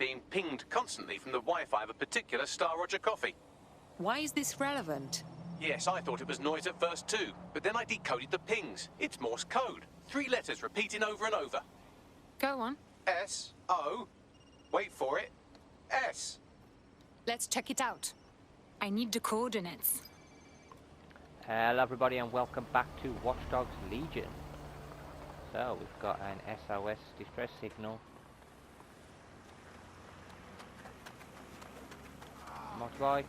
being pinged constantly from the Wi-Fi of a particular Star Roger coffee. Why is this relevant? Yes, I thought it was noise at first too, but then I decoded the pings. It's Morse code. 3 letters repeating over and over. Go on. S-O, wait for it, S. Let's check it out. I need the coordinates. Hello everybody and welcome back to Watch Dogs Legion. So we've got an SOS distress signal. Motorbike.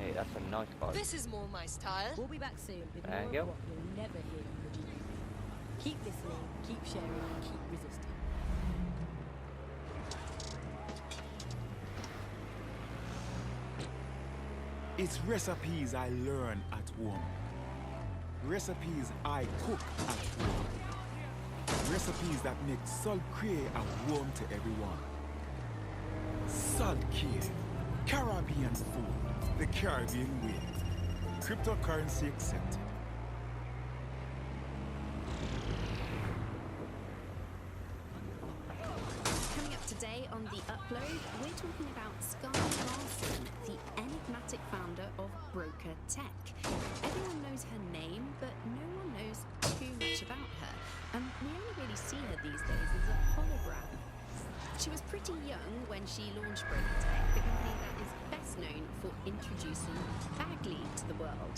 Hey, that's a nice bike. This is more my style. We'll be back soon with There more you of go. what you'll never hear in the GD. Keep listening, keep sharing, and keep resisting. It's recipes I learn at home. Recipes I cook at home. Recipes that make Salt Cray a home to everyone. Salt Cay, Caribbean food, the Caribbean way. Cryptocurrency accepted. Coming up today on The Upload, we're talking about Sky Larson, the enigmatic founder of Broker Tech. Everyone knows her name, but no one knows too much about her. And we only really see her these days as a hologram. She was pretty young when she launched Broker Tech, the company that is best known for introducing Bagley to the world.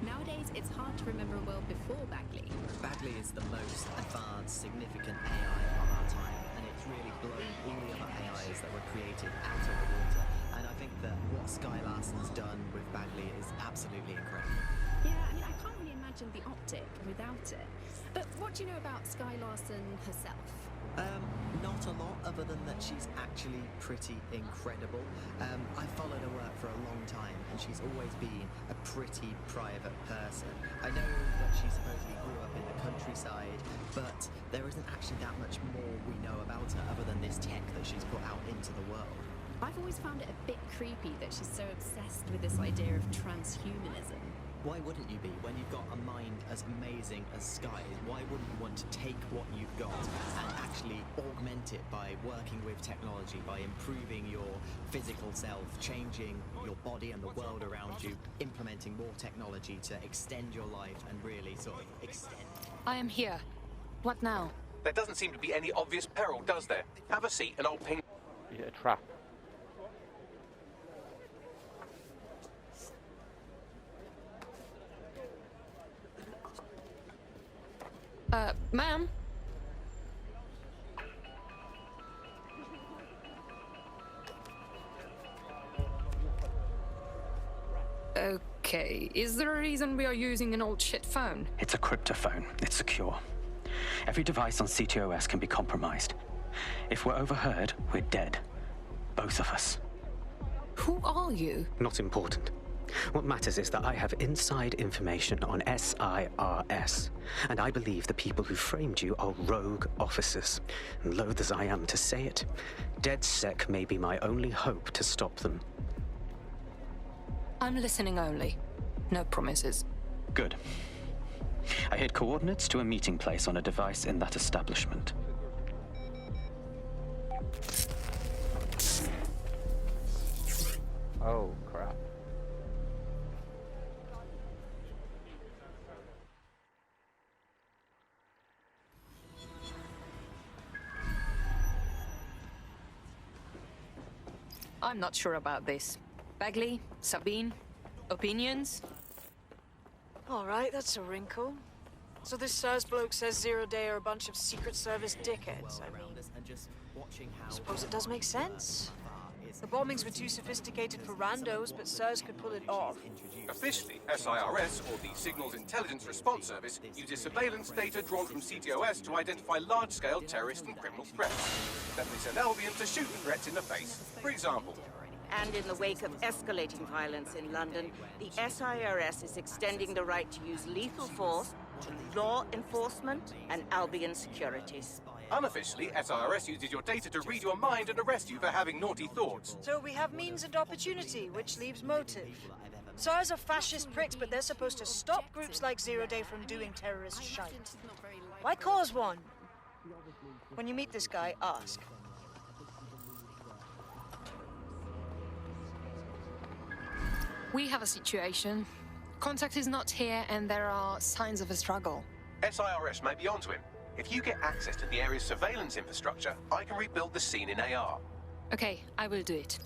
Nowadays, it's hard to remember a world before Bagley. Bagley is the most advanced, significant AI of our time, and it's really blown all the other AIs that were created out of the water. And I think that what Sky Larson's done with Bagley is absolutely incredible. Yeah, I mean, I can't really imagine the optic without it. But what do you know about Sky Larson herself? Not a lot, other than that she's actually pretty incredible. I followed her work for a long time, and she's always been a pretty private person. I know that she supposedly grew up in the countryside, but there isn't actually that much more we know about her other than this tech that she's put out into the world. I've always found it a bit creepy that she's so obsessed with this idea of transhumanism. Why wouldn't you be? When you've got a mind as amazing as Sky's, why wouldn't you want to take what you've got and actually augment it by working with technology, by improving your physical self, changing your body and the world around you, implementing more technology to extend your life and really sort of extend... I am here. What now? There doesn't seem to be any obvious peril, does there? Have a seat and I'll ping... Is it a trap? Ma'am? Okay, is there a reason we are using an old shit phone? It's a cryptophone. It's secure. Every device on CTOS can be compromised. If we're overheard, we're dead. Both of us. Who are you? Not important. What matters is that I have inside information on SIRS, and I believe the people who framed you are rogue officers. And loath as I am to say it, DedSec may be my only hope to stop them. I'm listening only. No promises. Good. I hid coordinates to a meeting place on a device in that establishment. Oh crap. I'm not sure about this. Bagley? Sabine? Opinions? All right, that's a wrinkle. So this SIRS bloke says Zero Day are a bunch of Secret Service dickheads. I mean, I suppose it does make sense. The bombings were too sophisticated for randos, but SIRS could pull it off. Officially, SIRS, or the Signals Intelligence Response Service, uses surveillance data drawn from CTOS to identify large-scale terrorist and criminal threats. Then they send Albion to shoot the threats in the face. For example, And in the wake of escalating violence in London, the SIRS is extending the right to use lethal force to law enforcement and Albion securities. unofficially, SIRS uses your data to read your mind and arrest you for having naughty thoughts. So we have means and opportunity, which leaves motive. SARS are fascist pricks, but they're supposed to stop groups like Zero Day from doing terrorist shite. Why cause one? When you meet this guy, ask. We have a situation. Contact is not here, and there are signs of a struggle. SIRS may be onto him. If you get access to the area's surveillance infrastructure, I can rebuild the scene in AR. Okay, I will do it.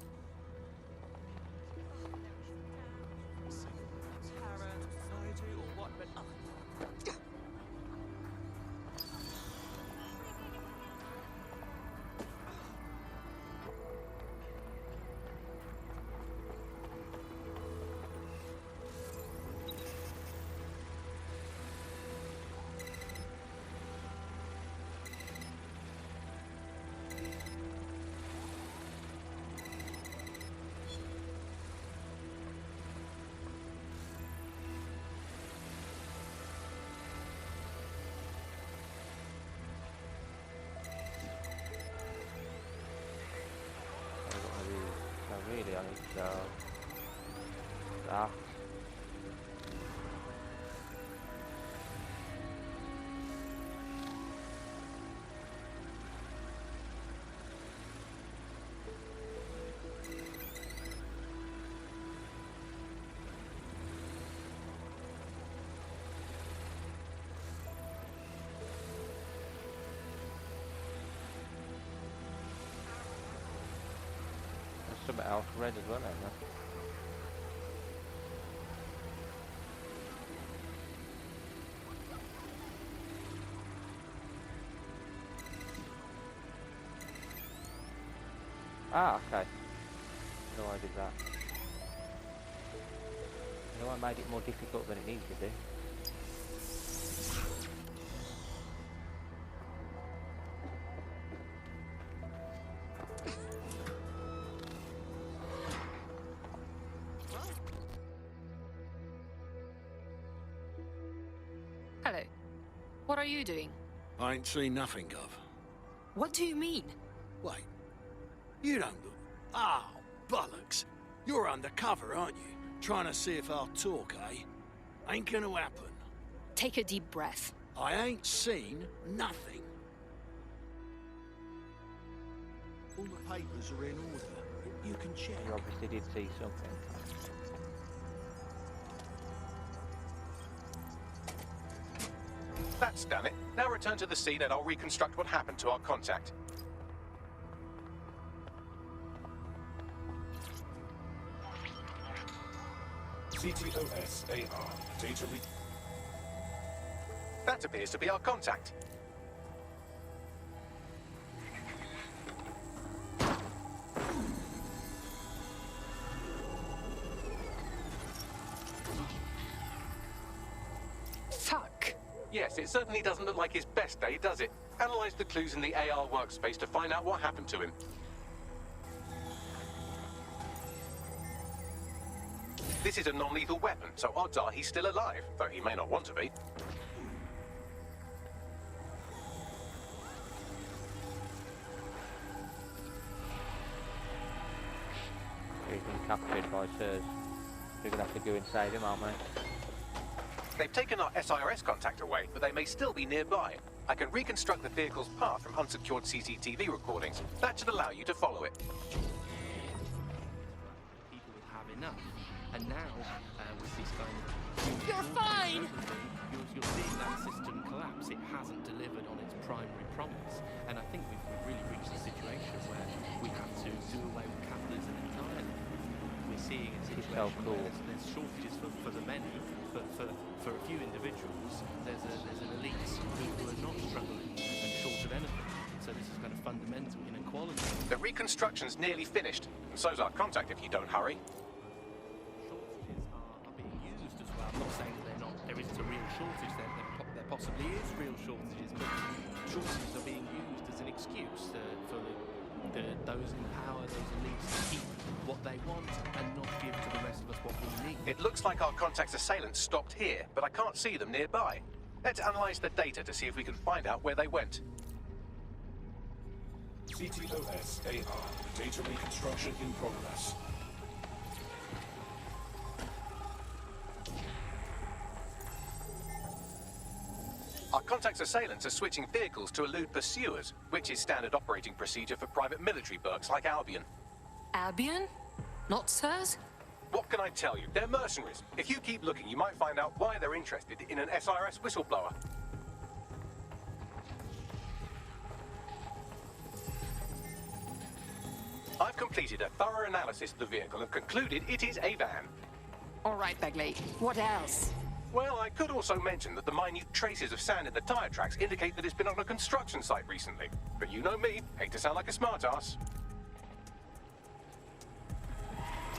Really, I need to go that. Something else red as well, isn't there? Ah, okay. No, I did that. No, I made it more difficult than it needs to be. Hello. What are you doing? I ain't seen nothing, Gov. What do you mean? Wait. You don't look... Oh, bollocks. You're undercover, aren't you? Trying to see if I'll talk, eh? Ain't gonna happen. Take a deep breath. I ain't seen nothing. All the papers are in order. You can check. You obviously did see something. That's done it. Now return to the scene and I'll reconstruct what happened to our contact. CTOS AR. Data re... That appears to be our contact. Fuck. Yes, it certainly doesn't look like his best day, does it? Analyze the clues in the AR workspace to find out what happened to him. This is a non-lethal weapon, so odds are he's still alive, though he may not want to be. He's been captured by SIRS. We're gonna have to go and save him, aren't we? They've taken our SIRS contact away, but they may still be nearby. I can reconstruct the vehicle's path from unsecured CCTV recordings. That should allow you to follow it. People would have enough. And now, with this kind of... You're fine! You're seeing that system collapse. It hasn't delivered on its primary promise. And I think we've really reached a situation where we have to do away with capitalism entirely. We're seeing a situation where there's shortages for the many, but for a few individuals, there's an elite who are not struggling and short of anything. So this is kind of fundamental inequality. The reconstruction's nearly finished, and so's our contact if you don't hurry. I'm not saying that there isn't a real shortage, there possibly is real shortages, but shortages are being used as an excuse for those in power, those elites, to keep what they want and not give to the rest of us what we need. It looks like our contact's assailants stopped here, but I can't see them nearby. Let's analyze the data to see if we can find out where they went. CTOS AR. Data reconstruction in progress. Our contact's assailants are switching vehicles to elude pursuers, which is standard operating procedure for private military burgs like Albion. Albion? Not SIRS? What can I tell you? They're mercenaries. If you keep looking, you might find out why they're interested in an SIRS whistleblower. I've completed a thorough analysis of the vehicle and concluded it is a van. All right, Begley. What else? Well, I could also mention that the minute traces of sand in the tire tracks indicate that it's been on a construction site recently. But you know me, hate to sound like a smartass.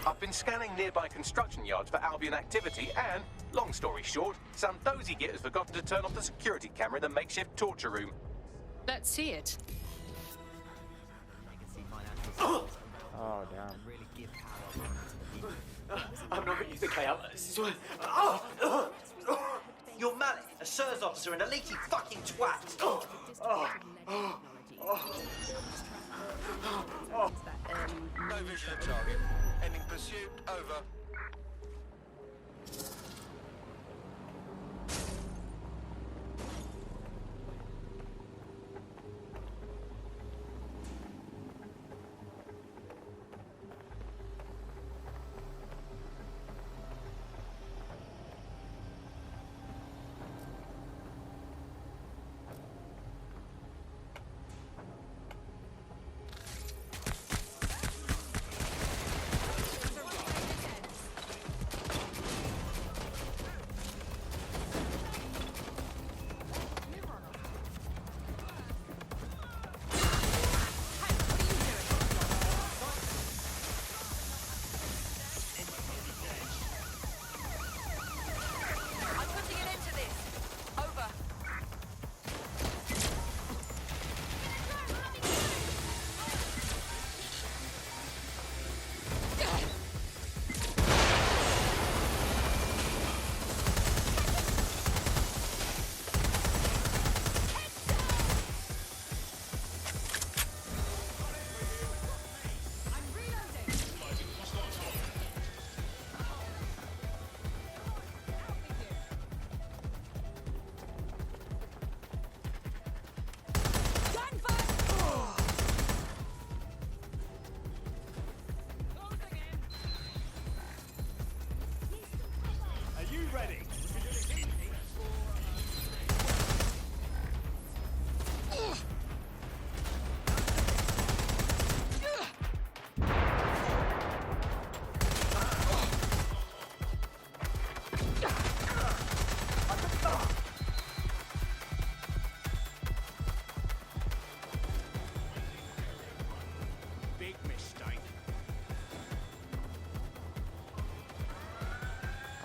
I've been scanning nearby construction yards for Albion activity and, long story short, some dozy git has forgotten to turn off the security camera in the makeshift torture room. Let's see it. Oh, damn. I'm not what you think I am. You're Malik, a SIRS officer and a leaky fucking twat. No vision of target. Ending pursuit, over.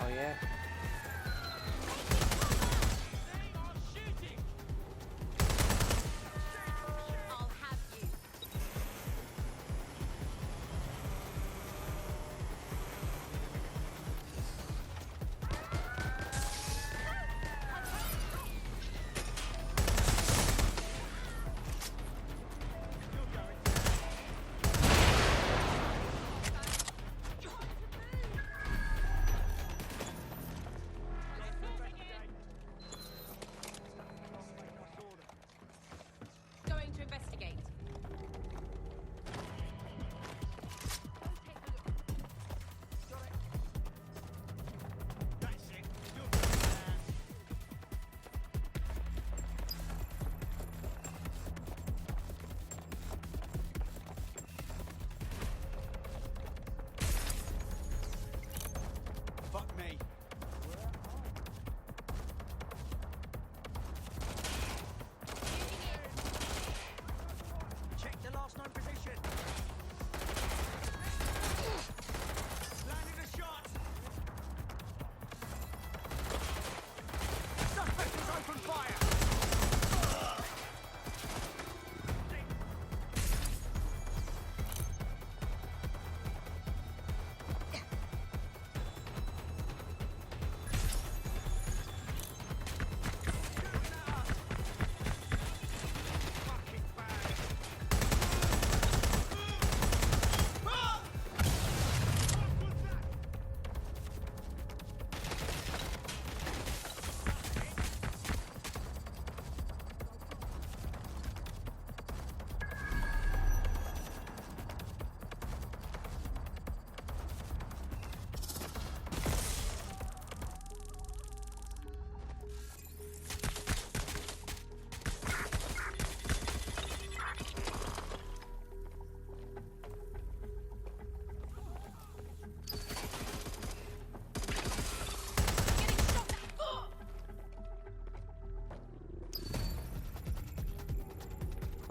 Oh yeah.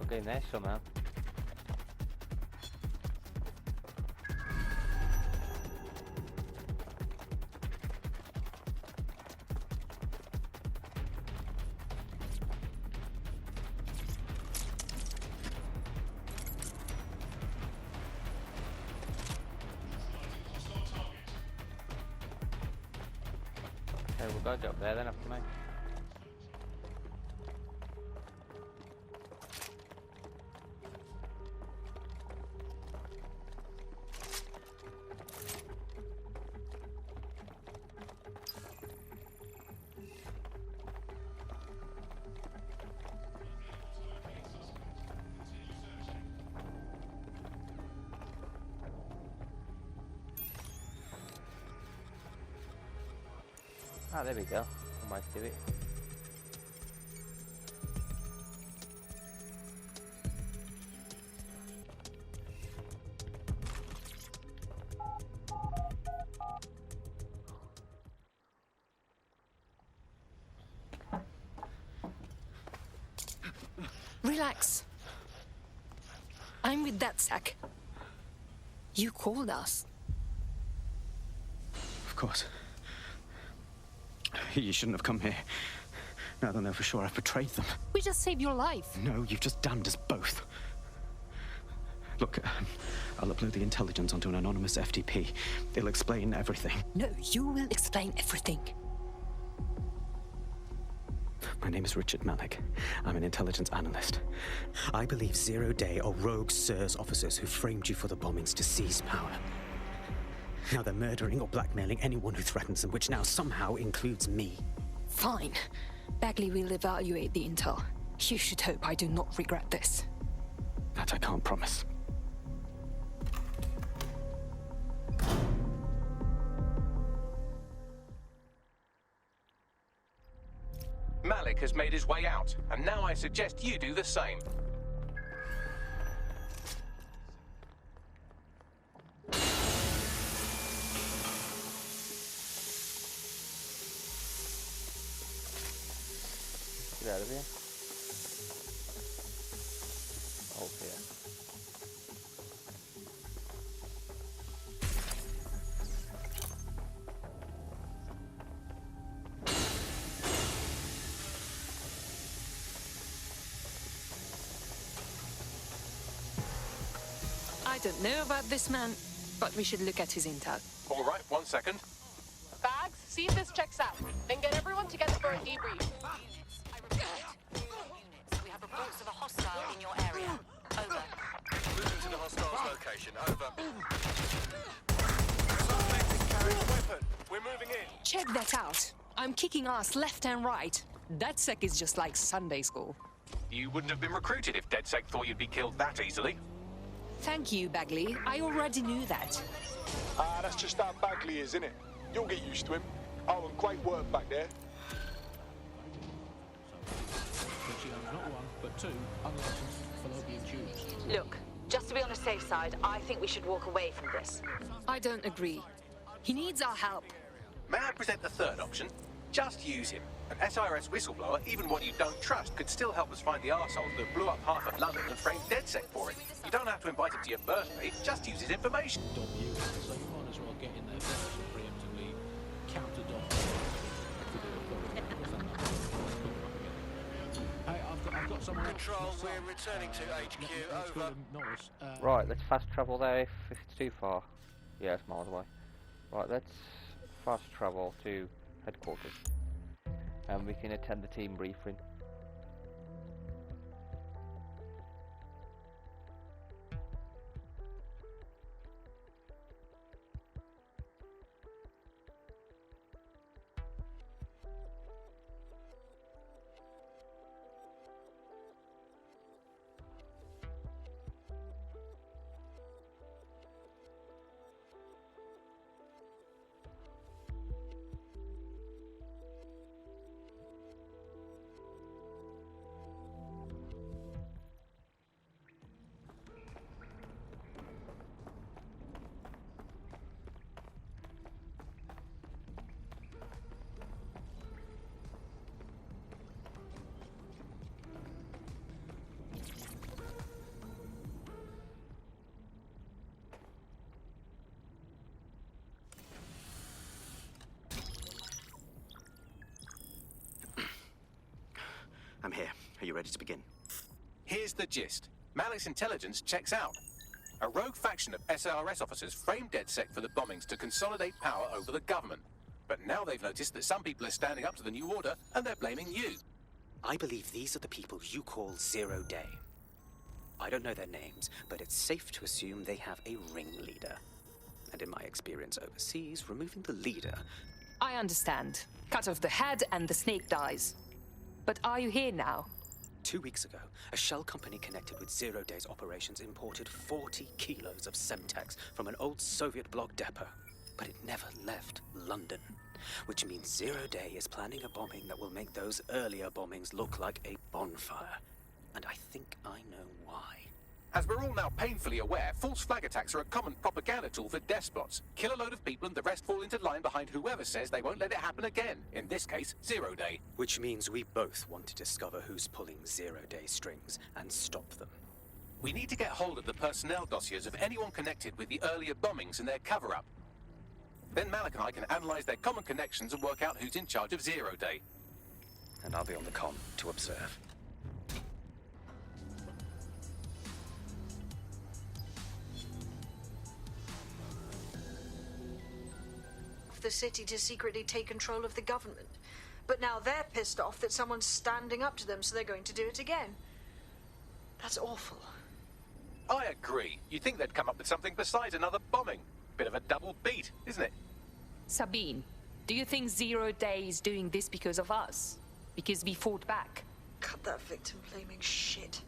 Get in there somehow. Okay, we'll go up there then after me. Ah, there we go. I might do it. Relax. I'm with DedSec. You called us. Of course. You shouldn't have come here. Now they'll know for sure I've betrayed them. We just saved your life. No, you've just damned us both. Look, I'll upload the intelligence onto an anonymous FTP. It'll explain everything. No, you will explain everything. My name is Richard Malik. I'm an intelligence analyst. I believe Zero Day are rogue SIRS officers who framed you for the bombings to seize power. Now they're murdering or blackmailing anyone who threatens them, which now somehow includes me. Fine. Bagley will evaluate the intel. You should hope I do not regret this. That I can't promise. Malik has made his way out, and now I suggest you do the same. Get out of here. Oh dear. I don't know about this man, but we should look at his intel. All right, 1 second. Bags, see if this checks out. Then get everyone together for a debrief. We have reports of a hostile in your area. Over. Moving to the hostile's location. Over. Suspect carrying a weapon. We're moving in. Check that out. I'm kicking ass left and right. DedSec is just like Sunday school. You wouldn't have been recruited if DedSec thought you'd be killed that easily. Thank you, Bagley. I already knew that. That's just how Bagley is, innit? You'll get used to him. Oh, and great work back there. She owns not one, but two unlicensed fallopian tubes. Look, just to be on the safe side, I think we should walk away from this. I don't agree. He needs our help. May I present the third option? Just use him. An SIRS whistleblower, even one you don't trust, could still help us find the arseholes that blew up half of London and framed DedSec for it. You don't have to invite him to your birthday, just use his information. So you might as well get in there first and preemptively counter Dom. Hey, I've got someone else. Control, we're returning to HQ. Over. Norris. Right, let's fast travel there if it's too far. Yeah, it's miles away. Right, let's fast travel to headquarters. And we can attend the team briefing. ready to begin. Here's the gist. Malik's intelligence checks out. A rogue faction of SARS officers framed DedSec for the bombings to consolidate power over the government. But now they've noticed that some people are standing up to the new order, and they're blaming you. I believe these are the people you call Zero Day. I don't know their names, but it's safe to assume they have a ringleader. And in my experience overseas, removing the leader... I understand. Cut off the head and the snake dies. But are you here now? 2 weeks ago, a shell company connected with Zero Day's operations imported 40 kilos of Semtex from an old Soviet bloc depot. But it never left London. Which means Zero Day is planning a bombing that will make those earlier bombings look like a bonfire. And I think I know why. As we're all now painfully aware, false flag attacks are a common propaganda tool for despots. Kill a load of people and the rest fall into line behind whoever says they won't let it happen again. In this case, Zero Day. Which means we both want to discover who's pulling Zero Day strings and stop them. We need to get hold of the personnel dossiers of anyone connected with the earlier bombings and their cover-up. Then Malik and I can analyze their common connections and work out who's in charge of Zero Day. And I'll be on the comm to observe. The city to secretly take control of the government. But now they're pissed off that someone's standing up to them, so they're going to do it again. That's awful. I agree. You'd think they'd come up with something besides another bombing. Bit of a double beat, isn't it? Sabine, do you think Zero Day is doing this because of us? Because we fought back? Cut that victim-blaming shit.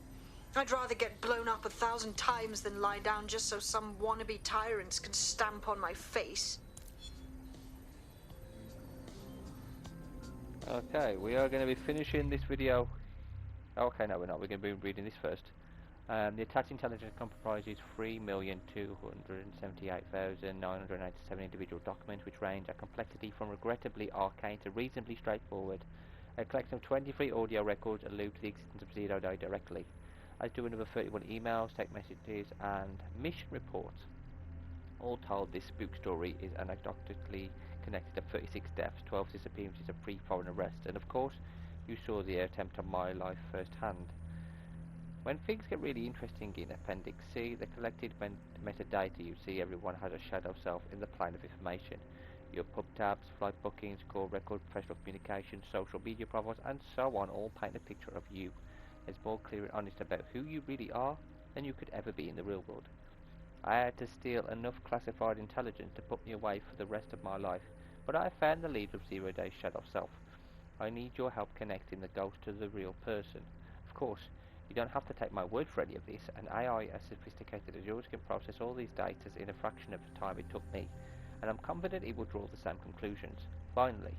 I'd rather get blown up 1,000 times than lie down just so some wannabe tyrants can stamp on my face. Okay, we are going to be finishing this video. Okay, no we're not, we're going to be reading this first. The attack's intelligence comprises 3,278,987 individual documents which range in complexity from regrettably arcane to reasonably straightforward. A collection of 23 audio records allude to the existence of Zero Day directly, as do another 31 emails, text messages and mission reports. All told, this spook story is anecdotally connected to 36 deaths, 12 disappearances of pre-foreign arrests, and of course, you saw the attempt on my life firsthand. When things get really interesting in Appendix C, the collected metadata you see, everyone has a shadow self in the plane of information. Your pub tabs, flight bookings, call record, professional communications, social media profiles, and so on all paint a picture of you as more clear and honest about who you really are than you could ever be in the real world. I had to steal enough classified intelligence to put me away for the rest of my life, but I found the leader of Zero Day's shadow self. I need your help connecting the ghost to the real person. Of course, you don't have to take my word for any of this. An AI as sophisticated as yours can process all these data in a fraction of the time it took me, and I'm confident it will draw the same conclusions. Finally,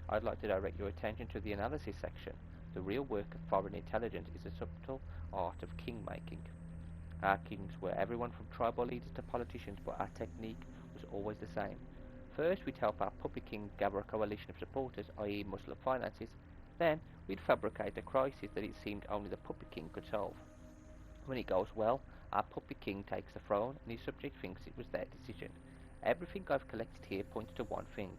I'd like to direct your attention to the analysis section. The real work of foreign intelligence is the subtle art of king-making. Our kings were everyone from tribal leaders to politicians, but our technique was always the same. First, we'd help our puppet king gather a coalition of supporters, i.e. Muslim finances. Then, we'd fabricate a crisis that it seemed only the puppet king could solve. When it goes well, our puppet king takes the throne, and his subject thinks it was their decision. Everything I've collected here points to one thing.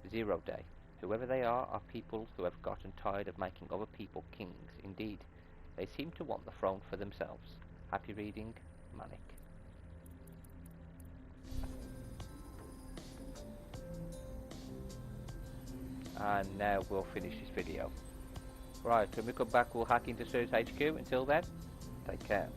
Zero Day. Whoever they are people who have gotten tired of making other people kings. Indeed, they seem to want the throne for themselves. Happy reading, Malik. And now we'll finish this video. Right, when we come back we'll hack into SIRS HQ. Until then, take care.